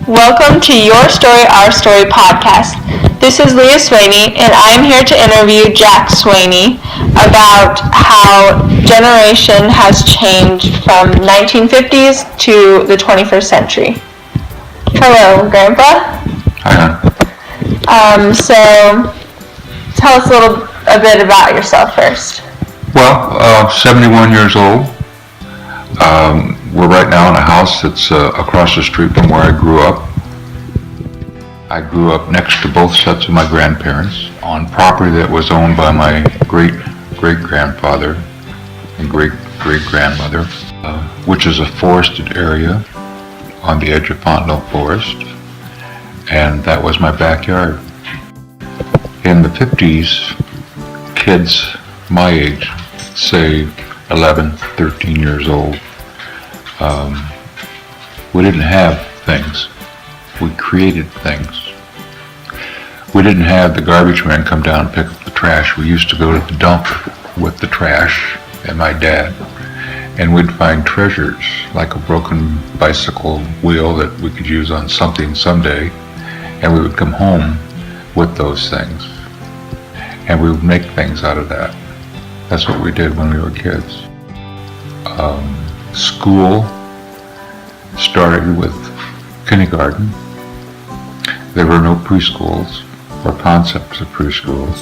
Welcome to Your Story, Our Story podcast. This is Leah Swaney, and I'm here to interview Jack Swaney about how generation has changed from 1950s to the 21st century. Hello, Grandpa. Hi. So tell us a bit about yourself first. Well, 71 years old. We're right now in a house that's across the street from where I grew up. I grew up next to both sets of my grandparents on property that was owned by my great-great-grandfather and great-great-grandmother, which is a forested area on the edge of Fontenelle Forest, and that was my backyard. In the 50s, kids my age, say 11, 13 years old, we didn't have things. We created things. We didn't have the garbage man come down and pick up the trash. We used to go to the dump with the trash and my dad, and we'd find treasures like a broken bicycle wheel that we could use on something someday, and we would come home with those things, and we would make things out of that. That's what we did when we were kids. School started with kindergarten. There were no preschools or concepts of preschools,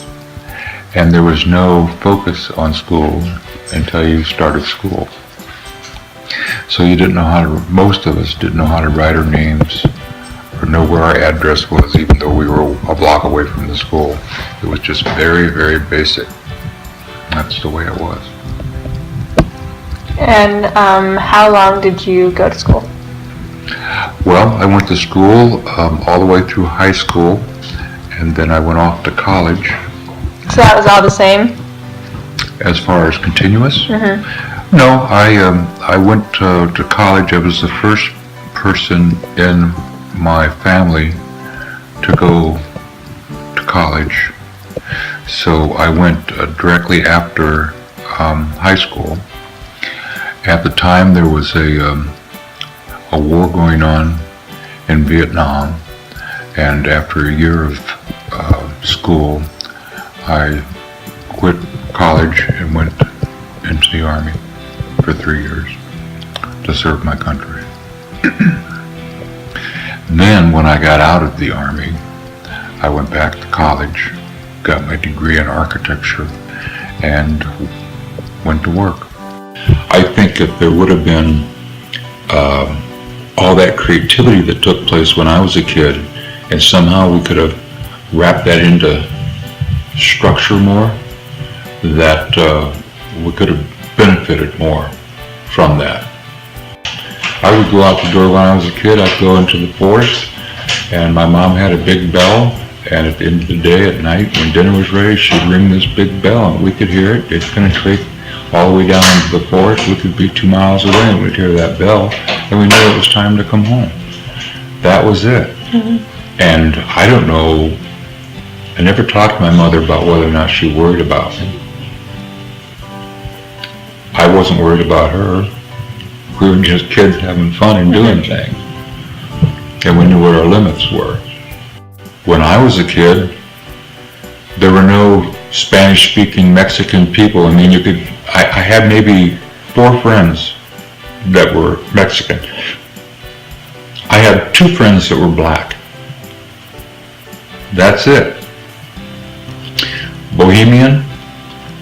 and there was no focus on school until you started school. So you didn't know most of us didn't know how to write our names or know where our address was, even though we were a block away from the school. It was just very, very basic. That's the way it was. And how long did you go to school? Well, I went to school all the way through high school, and then I went off to college. So that was all the same? As far as continuous? Mm-hmm. No, I went to college. I was the first person in my family to go to college. So I went directly after high school. At the time, there was a war going on in Vietnam, and after a year of school, I quit college and went into the Army for 3 years to serve my country. Then, when I got out of the Army, I went back to college, got my degree in architecture, and went to work. I think if there would have been all that creativity that took place when I was a kid, and somehow we could have wrapped that into structure more, that we could have benefited more from that. I would go out the door when I was a kid. I'd go into the forest, and my mom had a big bell, and at the end of the day, at night, when dinner was ready, she'd ring this big bell, and we could hear it. It'd penetrate all the way down into the forest. We could be 2 miles away, and we'd hear that bell, and we knew it was time to come home. That was it. Mm-hmm. And I don't know, I never talked to my mother about whether or not she worried about me. I wasn't worried about her. We were just kids having fun and doing things. And we knew where our limits were. When I was a kid, there were no Spanish-speaking Mexican people. I mean, I had maybe 4 friends that were Mexican. I had 2 friends that were black. That's it. Bohemian,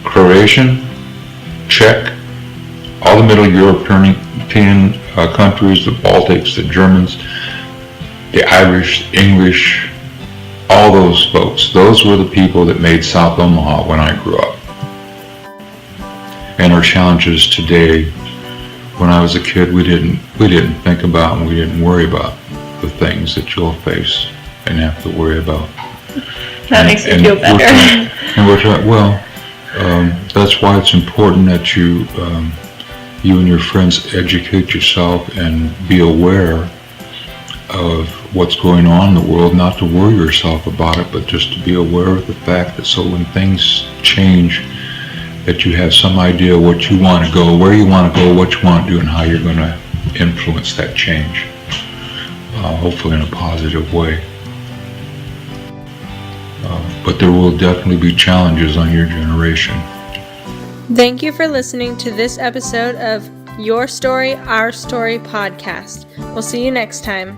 Croatian, Czech, all the Middle European countries, the Baltics, the Germans, the Irish, English, all those folks. Those were the people that made South Omaha when I grew up. And our challenges today, when I was a kid, we didn't think about and we didn't worry about the things that you'll face and have to worry about. That makes me feel better. We're talking, well, that's why it's important that you and your friends educate yourself and be aware of what's going on in the world, not to worry yourself about it, but just to be aware of the fact that so when things change, that you have some idea what you want to go, where you want to go, what you want to do, and how you're going to influence that change. hopefully in a positive way. But there will definitely be challenges on your generation. Thank you for listening to this episode of Your Story, Our Story podcast. We'll see you next time.